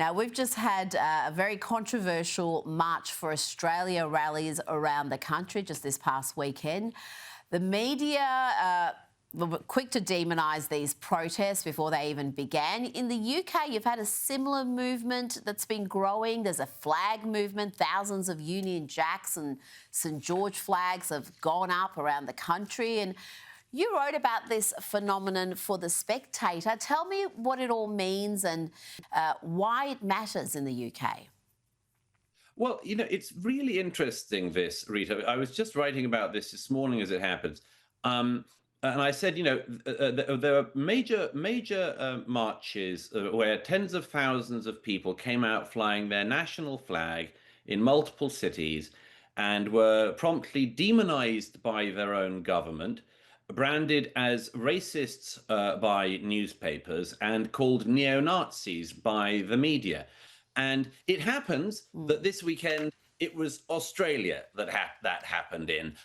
Now, we've just had a very controversial March for Australia rallies around the country just this past weekend. The media were quick to demonise these protests before they even began. In the UK, you've had a similar movement that's been growing. There's a flag movement. Thousands of Union Jacks and St George flags have gone up around the country. And you wrote about this phenomenon for The Spectator. Tell me what it all means and why it matters in the UK. Well, it's really interesting, this, Rita. I was just writing about this morning as it happens. And I said, there are major marches where tens of thousands of people came out flying their national flag in multiple cities and were promptly demonized by their own government, branded as racists by newspapers, and called neo-Nazis by the media. And it happens that this weekend it was Australia that happened in,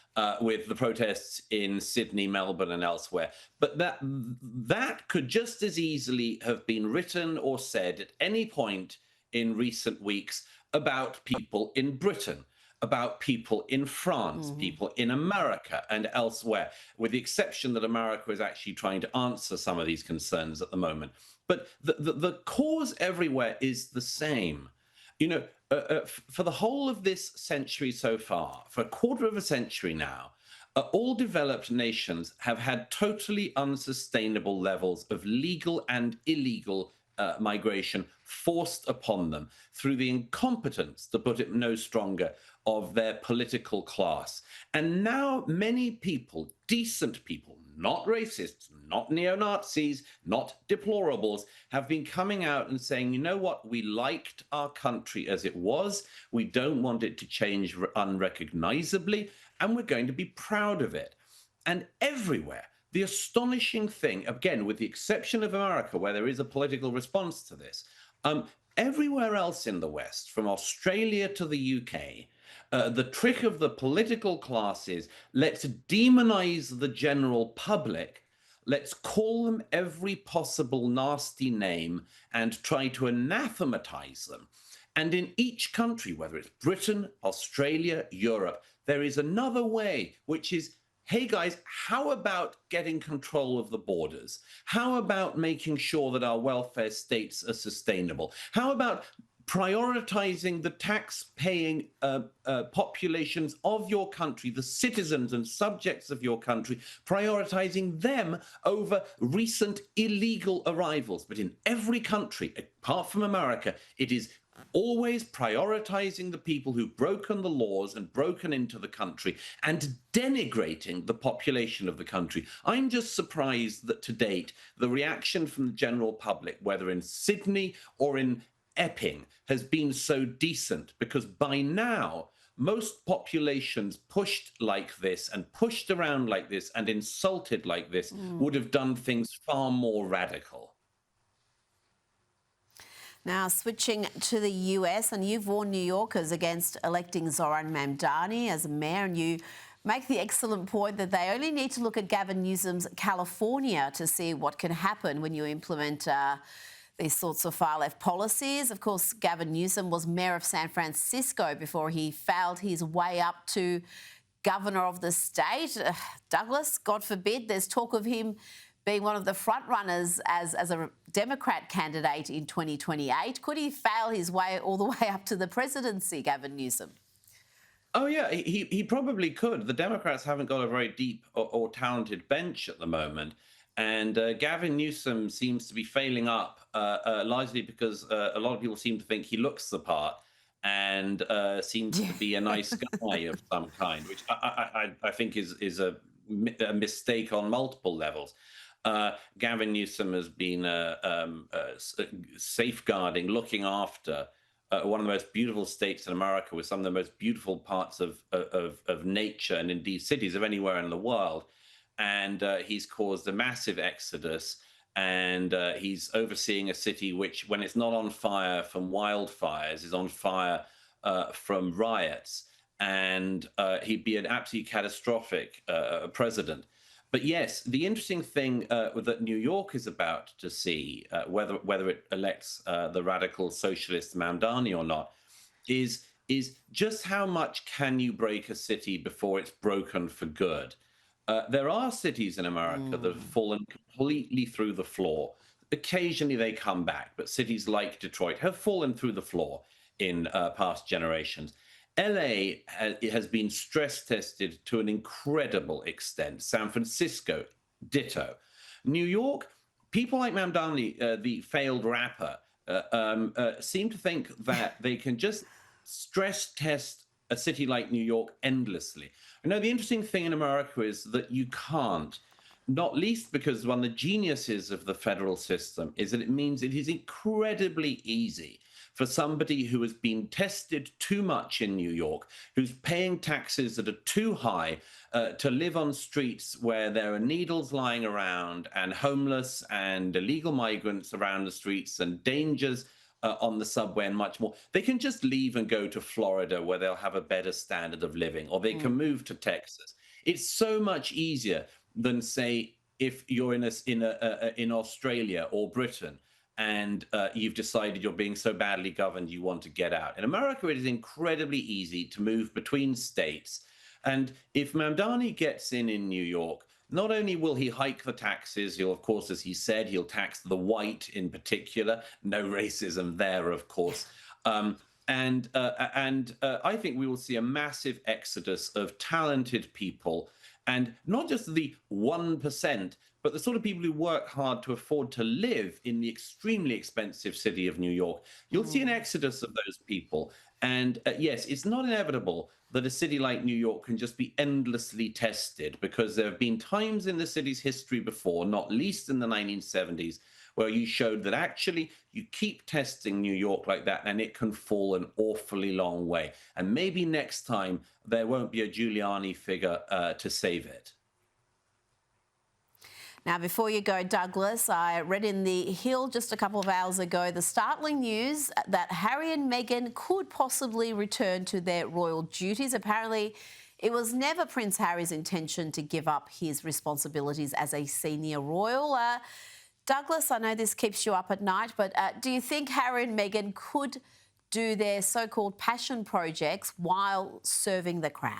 with the protests in Sydney, Melbourne, and elsewhere. But that could just as easily have been written or said at any point in recent weeks about people in Britain, about people in France, people in America and elsewhere, with the exception that America is actually trying to answer some of these concerns at the moment. But the cause everywhere is the same. For the whole of this century so far, for a quarter of a century now, all developed nations have had totally unsustainable levels of legal and illegal migration forced upon them through the incompetence, to put it no stronger, of their political class. And now many people, decent people, not racists, not neo-Nazis, not deplorables, have been coming out and saying, you know what, we liked our country as it was, we don't want it to change unrecognizably, and we're going to be proud of it. And everywhere, the astonishing thing, again, with the exception of America, where there is a political response to this, everywhere else in the West, from Australia to the UK, the trick of the political class is, let's demonize the general public, let's call them every possible nasty name and try to anathematize them. And in each country, whether it's Britain, Australia, Europe, there is another way, which is, hey guys, how about getting control of the borders? How about making sure that our welfare states are sustainable? How about prioritizing the tax-paying populations of your country, the citizens and subjects of your country, prioritizing them over recent illegal arrivals? But in every country, apart from America, it is always prioritizing the people who've broken the laws and broken into the country and denigrating the population of the country. I'm just surprised that to date, the reaction from the general public, whether in Sydney or in Epping, has been so decent, because by now, most populations pushed like this and pushed around like this and insulted like this would have done things far more radical. Now, switching to the US, and you've warned New Yorkers against electing Zoran Mamdani as mayor, and you make the excellent point that they only need to look at Gavin Newsom's California to see what can happen when you implement these sorts of far-left policies. Of course, Gavin Newsom was mayor of San Francisco before he fouled his way up to governor of the state. Douglas, God forbid, there's talk of him being one of the front runners as a Democrat candidate in 2028. Could he fail his way all the way up to the presidency, Gavin Newsom? Oh, yeah, he probably could. The Democrats haven't got a very deep or talented bench at the moment. And Gavin Newsom seems to be failing up, largely because a lot of people seem to think he looks the part and seems to be a nice guy of some kind, which I think is a mistake on multiple levels. Gavin Newsom has been safeguarding, looking after one of the most beautiful states in America, with some of the most beautiful parts of nature and indeed cities of anywhere in the world. And he's caused a massive exodus, and he's overseeing a city which, when it's not on fire from wildfires, is on fire from riots. And he'd be an absolutely catastrophic president. But yes, the interesting thing that New York is about to see, whether it elects the radical socialist Mamdani or not, is just how much can you break a city before it's broken for good. There are cities in America that have fallen completely through the floor. Occasionally they come back, but cities like Detroit have fallen through the floor in past generations. LA has been stress tested to an incredible extent. San Francisco, ditto. New York, people like Mamdani, the failed rapper, seem to think that they can just stress test a city like New York endlessly. You know, the interesting thing in America is that you can't, not least because one of the geniuses of the federal system is that it means it is incredibly easy for somebody who has been tested too much in New York, who's paying taxes that are too high, to live on streets where there are needles lying around and homeless and illegal migrants around the streets and dangers on the subway and much more. They can just leave and go to Florida where they'll have a better standard of living, or they can move to Texas. It's so much easier than, say, if you're in Australia or Britain and you've decided you're being so badly governed you want to get out. In America, it is incredibly easy to move between states. And if Mamdani gets in New York, not only will he hike the taxes, he'll, of course, as he said, he'll tax the white in particular. No racism there, of course. And I think we will see a massive exodus of talented people, and not just the 1%, but the sort of people who work hard to afford to live in the extremely expensive city of New York. You'll see an exodus of those people. And yes, it's not inevitable that a city like New York can just be endlessly tested, because there have been times in the city's history before, not least in the 1970s, where you showed that actually you keep testing New York like that and it can fall an awfully long way. And maybe next time there won't be a Giuliani figure to save it. Now, before you go, Douglas, I read in The Hill just a couple of hours ago the startling news that Harry and Meghan could possibly return to their royal duties. Apparently, it was never Prince Harry's intention to give up his responsibilities as a senior royal. Douglas, I know this keeps you up at night, but do you think Harry and Meghan could do their so-called passion projects while serving the crown?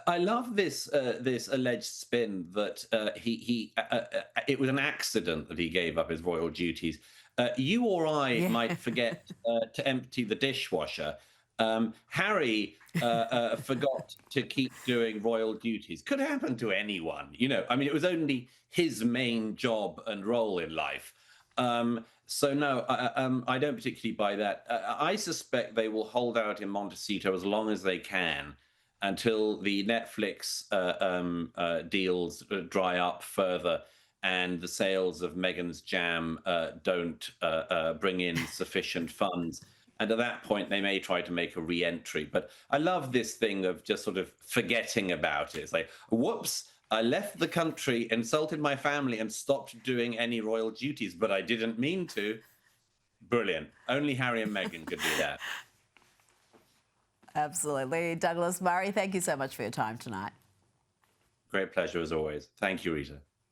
I love this alleged spin that it was an accident that he gave up his royal duties. You or I might forget to empty the dishwasher. Harry forgot to keep doing royal duties. Could happen to anyone, you know. I mean, it was only his main job and role in life. So no, I don't particularly buy that. I suspect they will hold out in Montecito as long as they can, until the Netflix deals dry up further and the sales of Meghan's jam don't bring in sufficient funds. And at that point, they may try to make a re-entry. But I love this thing of just sort of forgetting about it. It's like, whoops, I left the country, insulted my family, and stopped doing any royal duties, but I didn't mean to. Brilliant. Only Harry and Meghan could do that. Absolutely. Douglas Murray, thank you so much for your time tonight. Great pleasure as always. Thank you, Rita.